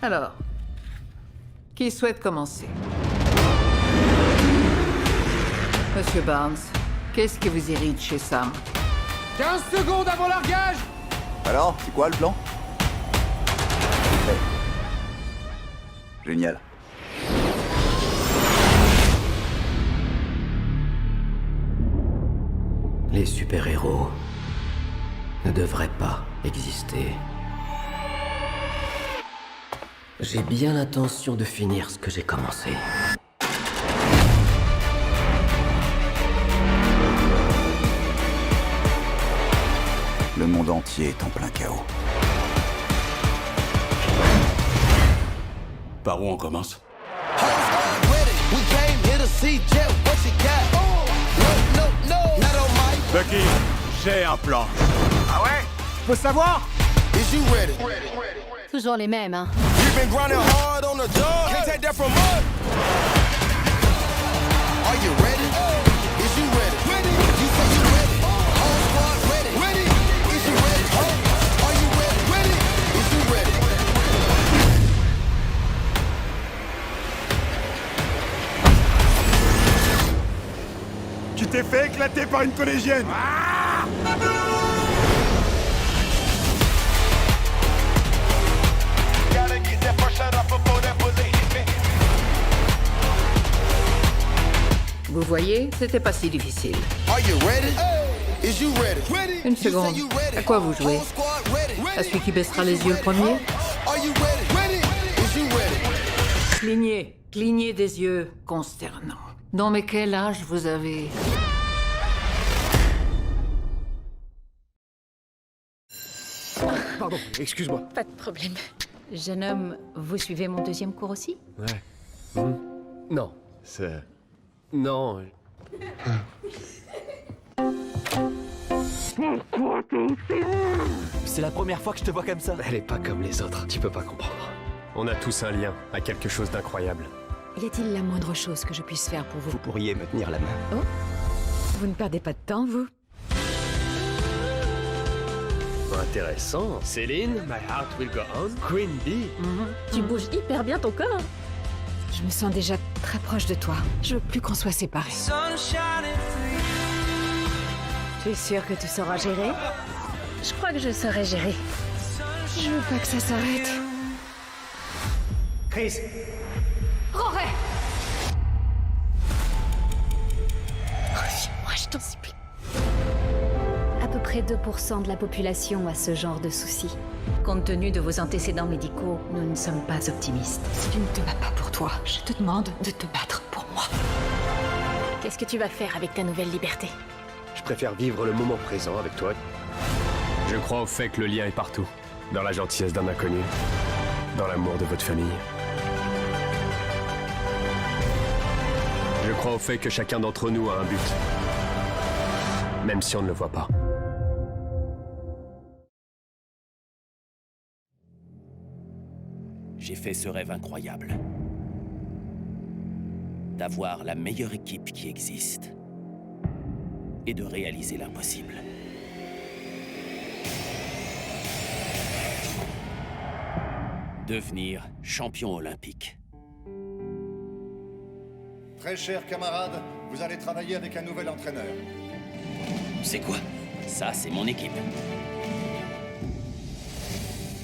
Alors, qui souhaite commencer? Monsieur Barnes, qu'est-ce qui vous irrite chez Sam? 15 secondes avant largage. Alors, c'est quoi le plan? Génial. Les super-héros ne devraient pas exister. J'ai bien l'intention de finir ce que j'ai commencé. Le monde entier est en plein chaos. Par où on commence? Bucky, j'ai un plan. Ah ouais? Je peux savoir? Toujours les mêmes, hein. Tu t'es fait éclater par une collégienne. Vous voyez, c'était pas si difficile. Une seconde. À quoi vous jouez? À celui qui baissera les yeux le premier? Clignez des yeux consternants. Non mais quel âge vous avez? Pardon, excuse-moi. Pas de problème. Jeune homme, vous suivez mon deuxième cours aussi? Ouais. Non, c'est... Non. C'est la première fois que je te vois comme ça. Elle est pas comme les autres, tu peux pas comprendre. On a tous un lien à quelque chose d'incroyable. Y a-t-il la moindre chose que je puisse faire pour vous? Vous pourriez me tenir la main. Vous ne perdez pas de temps, vous? Intéressant. Céline, My Heart Will Go On, Queen Bee. Tu bouges hyper bien ton corps. Je me sens déjà très proche de toi. Je veux plus qu'on soit séparés. Tu es sûr que tu sauras gérer? Je crois que je saurai gérer. Je veux pas que ça s'arrête. Chris. Roret! Reviens-moi, je t'en supplie. À peu près 2% de la population a ce genre de soucis. Compte tenu de vos antécédents médicaux, nous ne sommes pas optimistes. Tu ne te bats pas pour toi. Je te demande de te battre pour moi. Qu'est-ce que tu vas faire avec ta nouvelle liberté? Je préfère vivre le moment présent avec toi. Je crois au fait que le lien est partout. Dans la gentillesse d'un inconnu. Dans l'amour de votre famille. Je crois au fait que chacun d'entre nous a un but. Même si on ne le voit pas. J'ai fait ce rêve incroyable. D'avoir la meilleure équipe qui existe. Et de réaliser l'impossible. Devenir champion olympique. Très cher camarade, vous allez travailler avec un nouvel entraîneur. C'est quoi? Ça, c'est mon équipe.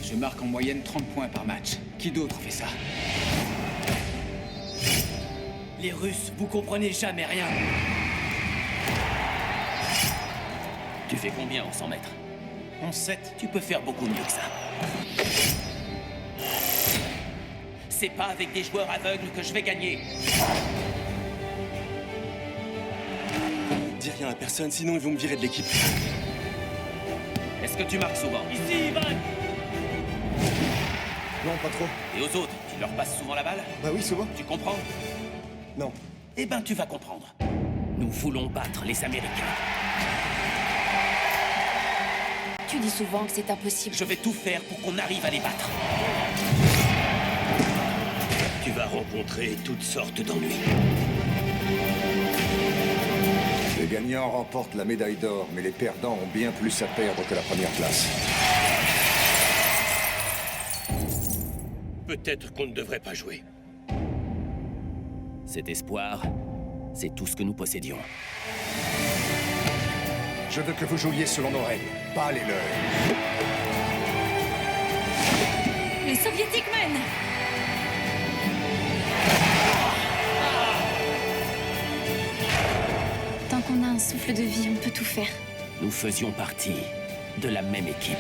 Je marque en moyenne 30 points par match. Qui d'autre fait ça? Les Russes, vous comprenez jamais rien. Tu fais combien en 100 mètres? En 7. Tu peux faire beaucoup mieux que ça. C'est pas avec des joueurs aveugles que je vais gagner. Dis rien à personne, sinon ils vont me virer de l'équipe. Est-ce que tu marques souvent? Ici, Ivan! Non, pas trop. Et aux autres, tu leur passes souvent la balle? Bah oui, souvent. Tu comprends? Non. Eh ben, tu vas comprendre. Nous voulons battre les Américains. Tu dis souvent que c'est impossible. Je vais tout faire pour qu'on arrive à les battre. Tu vas rencontrer toutes sortes d'ennuis. Les gagnants remportent la médaille d'or, mais les perdants ont bien plus à perdre que la première place. Peut-être qu'on ne devrait pas jouer. Cet espoir, c'est tout ce que nous possédions. Je veux que vous jouiez selon nos règles, pas les leurs. Les soviétiques mènent. Tant qu'on a un souffle de vie, on peut tout faire. Nous faisions partie de la même équipe.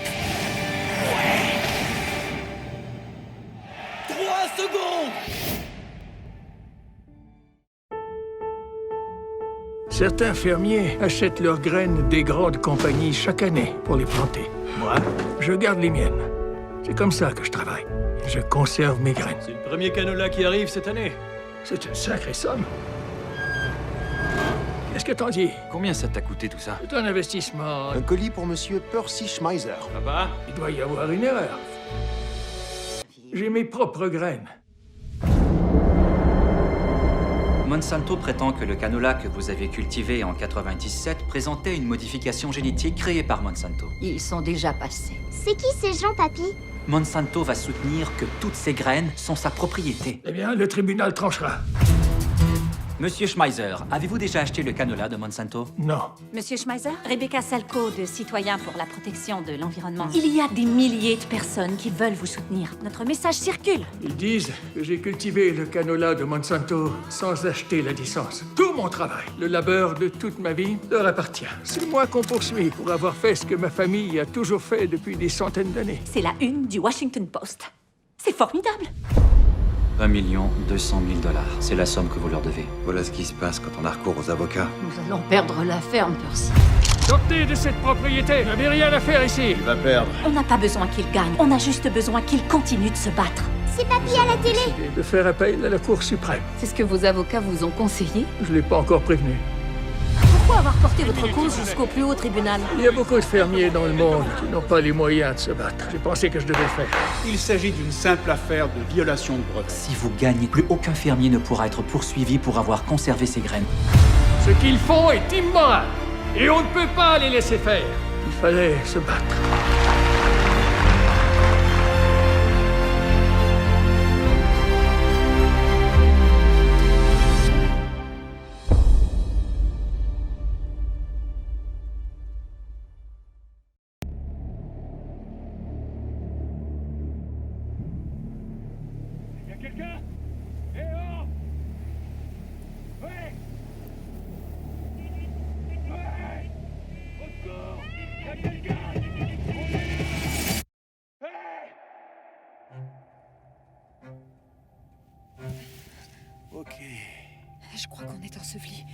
3 secondes! Certains fermiers achètent leurs graines des grandes compagnies chaque année pour les planter. Moi, je garde les miennes. C'est comme ça que je travaille. Je conserve mes graines. C'est le premier canola qui arrive cette année. C'est une sacrée somme. Qu'est-ce que t'en dis? Combien ça t'a coûté tout ça? C'est un investissement. Un colis pour monsieur Percy Schmeiser. Papa? Il doit y avoir une erreur. J'ai mes propres graines. Monsanto prétend que le canola que vous avez cultivé en 97 présentait une modification génétique créée par Monsanto. Ils sont déjà passés. C'est qui ces gens, papy? Monsanto va soutenir que toutes ces graines sont sa propriété. Eh bien, le tribunal tranchera. Monsieur Schmeiser, avez-vous déjà acheté le canola de Monsanto? Non. Monsieur Schmeiser, Rebecca Salco de Citoyens pour la protection de l'environnement. Il y a des milliers de personnes qui veulent vous soutenir. Notre message circule. Ils disent que j'ai cultivé le canola de Monsanto sans acheter la licence. Tout mon travail, le labeur de toute ma vie, leur appartient. C'est moi qu'on poursuit pour avoir fait ce que ma famille a toujours fait depuis des centaines d'années. C'est la une du Washington Post. C'est formidable. 1 200 000 $. C'est la somme que vous leur devez. Voilà ce qui se passe quand on a recours aux avocats. Nous allons perdre la ferme, Percy. Sortez de cette propriété. Vous n'avez rien à faire ici. Il va perdre. On n'a pas besoin qu'il gagne. On a juste besoin qu'il continue de se battre. C'est papy à la télé. J'ai de faire appel à la Cour suprême. C'est ce que vos avocats vous ont conseillé? Je l'ai pas encore prévenu. Pourquoi avoir porté votre cause jusqu'au plus haut tribunal? Il y a beaucoup de fermiers dans le monde qui n'ont pas les moyens de se battre. J'ai pensé que je devais le faire. Il s'agit d'une simple affaire de violation de brevets. Si vous gagnez, plus aucun fermier ne pourra être poursuivi pour avoir conservé ses graines. Ce qu'ils font est immoral. Et on ne peut pas les laisser faire. Il fallait se battre. Quelqu'un? Eh oh! Ouais! Ouais! Au secours! Y'a quelqu'un! Hey! Ok. Je crois qu'on est ensevelis.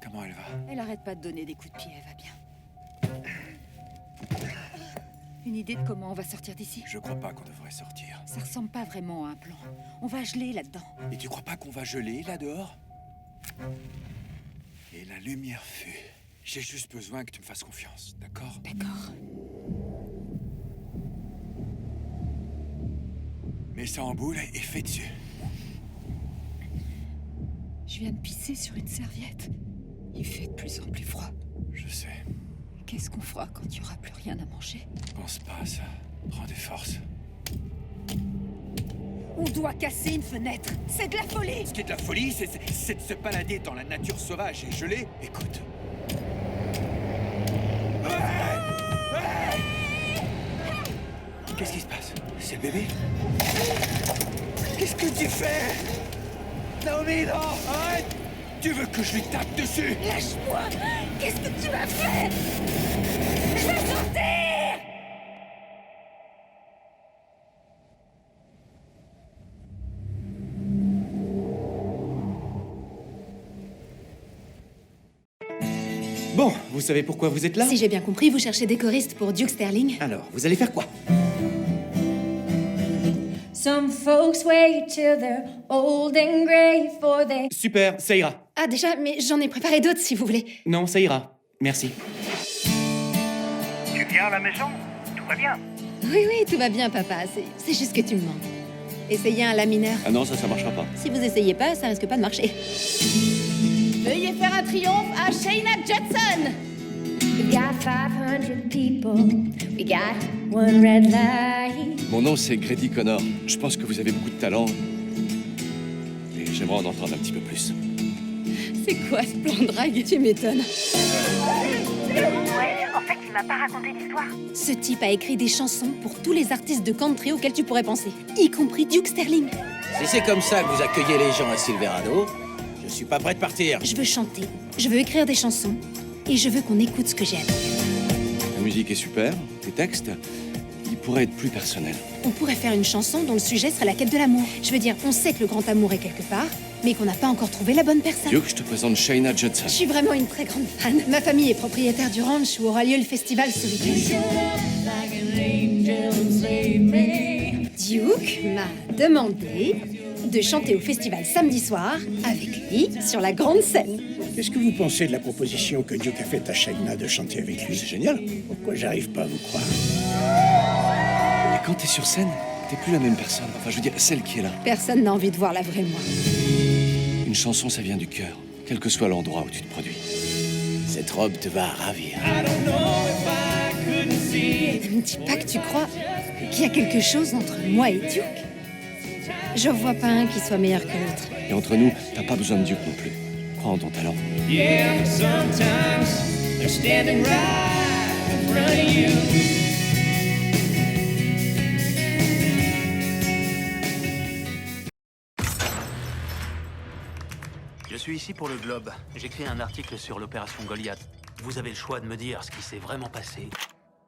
Comment elle va? Elle arrête pas de donner des coups de pied, elle va bien. Une idée de comment on va sortir d'ici? Je crois pas qu'on devrait sortir. Ça ressemble pas vraiment à un plan. On va geler là-dedans. Et tu crois pas qu'on va geler là dehors? Et la lumière fut. J'ai juste besoin que tu me fasses confiance, d'accord? D'accord. Mets ça en boule et fais dessus. Je viens de pisser sur une serviette. Il fait de plus en plus froid. Je sais. Qu'est-ce qu'on fera quand il n'y aura plus rien à manger? Pense pas à ça. Prends des forces. On doit casser une fenêtre. C'est de la folie. Ce qui est de la folie, c'est de se balader dans la nature sauvage et gelée. Écoute. Qu'est-ce qui se passe? C'est le bébé? Qu'est-ce que tu fais? Naomi, non! Arrête! Tu veux que je lui tape dessus? Lâche-moi! Qu'est-ce que tu m'as fait? Je vais sortir! Bon, vous savez pourquoi vous êtes là? Si j'ai bien compris, vous cherchez des choristes pour Duke Sterling. Alors, vous allez faire quoi? Some folks wait till they're old and grey for their... Super, ça ira. Ah déjà, mais j'en ai préparé d'autres si vous voulez. Non, ça ira. Merci. Tu viens à la maison? Tout va bien? Oui, oui, tout va bien, papa. C'est juste que tu me manques. Essayez un la mineur. Ah non, ça marchera pas. Si vous essayez pas, ça risque pas de marcher. Veuillez faire un triomphe à Shayna Judson. We've got 500 people. We got one red light. Mon nom, c'est Grady Connor. Je pense que vous avez beaucoup de talent. Et j'aimerais en entendre un petit peu plus. C'est quoi ce plan de drague? Tu m'étonnes. Ouais, en fait, il m'a pas raconté l'histoire. Ce type a écrit des chansons pour tous les artistes de country auxquels tu pourrais penser, y compris Duke Sterling. Si c'est comme ça que vous accueillez les gens à Silverado, je suis pas prêt de partir. Je veux chanter, je veux écrire des chansons, et je veux qu'on écoute ce que j'aime. La musique est super, les textes, ils pourraient être plus personnels. On pourrait faire une chanson dont le sujet serait la quête de l'amour. Je veux dire, on sait que le grand amour est quelque part, mais qu'on n'a pas encore trouvé la bonne personne. Duke, je te présente Shaina Johnson. Je suis vraiment une très grande fan. Ma famille est propriétaire du ranch où aura lieu le festival ce week-end. Duke m'a demandé de chanter au festival samedi soir avec lui sur la grande scène. Qu'est-ce que vous pensez de la proposition que Duke a faite à Shaina de chanter avec lui? C'est génial. Pourquoi j'arrive pas à vous croire? Et quand t'es sur scène, t'es plus la même personne. Enfin, je veux dire, celle qui est là. Personne n'a envie de voir la vraie moi. Une chanson, ça vient du cœur, quel que soit l'endroit où tu te produis. Cette robe te va ravir. Ne me dis pas que tu crois qu'il y a quelque chose entre moi et Duke. Je vois pas un qui soit meilleur que l'autre. Et entre nous, t'as pas besoin de Duke non plus. Crois en ton talent. Yeah, sometimes they're standing right in front of you. Je suis ici pour le Globe. J'écris un article sur l'opération Goliath. Vous avez le choix de me dire ce qui s'est vraiment passé.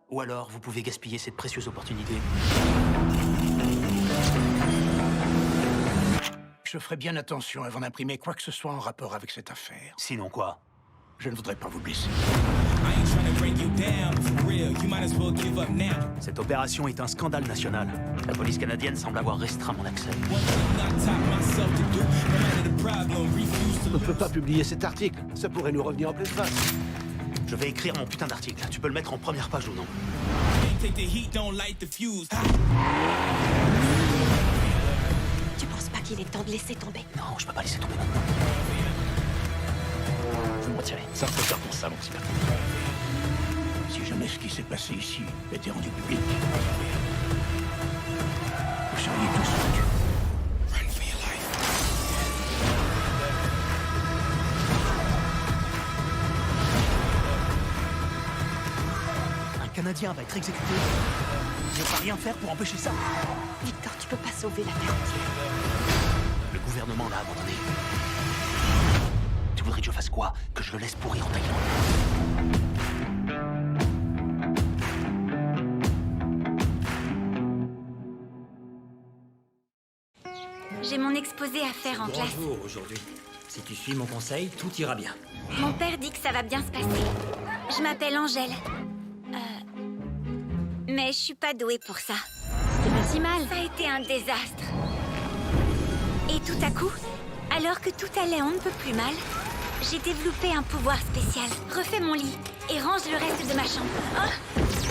Ou alors, vous pouvez gaspiller cette précieuse opportunité. Je ferai bien attention avant d'imprimer quoi que ce soit en rapport avec cette affaire. Sinon quoi? Je ne voudrais pas vous blesser. Cette opération est un scandale national. La police canadienne semble avoir restreint mon accès. On ne peut pas publier cet article. Ça pourrait nous revenir en pleine face. Je vais écrire mon putain d'article. Tu peux le mettre en première page ou non? Tu penses pas qu'il est temps de laisser tomber? Non, je peux pas laisser tomber maintenant. Je vais me retirer. Ça peut faire ton salon, Sylvain. Si jamais ce qui s'est passé ici était rendu public, vous seriez tous foutus. Run for your life. Un Canadien va être exécuté. Je ne peux rien faire pour empêcher ça. Victor, tu peux pas sauver la terre. Le gouvernement l'a abandonné. Tu voudrais que je fasse quoi? Que je le laisse pourrir en Thaïlande? J'ai mon exposé à faire en classe. Bonjour aujourd'hui. Si tu suis mon conseil, tout ira bien. Mon père dit que ça va bien se passer. Je m'appelle Angèle. Mais je suis pas douée pour ça. C'est pas si mal. Ça a été un désastre. Et tout à coup, alors que tout allait on ne peut plus mal, j'ai développé un pouvoir spécial. Refais mon lit et range le reste de ma chambre. Oh,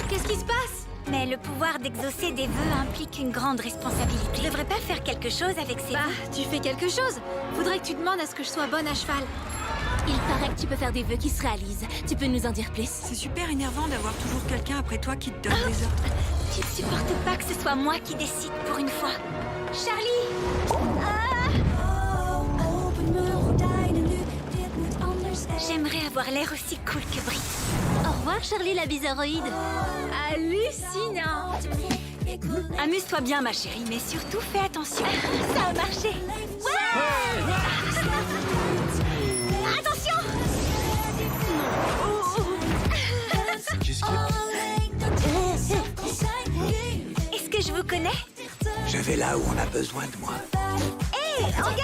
qu'est-ce qui se passe? Mais le pouvoir d'exaucer des vœux implique une grande responsabilité. Je devrais pas faire quelque chose avec ces vœux. Tu fais quelque chose. Faudrait que tu demandes à ce que je sois bonne à cheval. Il paraît que tu peux faire des vœux qui se réalisent. Tu peux nous en dire plus? C'est super énervant d'avoir toujours quelqu'un après toi qui te donne des ordres. Je ne supporte pas que ce soit moi qui décide pour une fois. Charlie! J'aimerais avoir l'air aussi cool que Brie. Au revoir, Charlie la bizarroïde. Hallucinant! Amuse-toi bien, ma chérie, mais surtout fais attention. Ça a marché! Ouais! Attention! Qu'est-ce que... Est-ce que je vous connais? Je vais là où on a besoin de moi. Hé, regarde!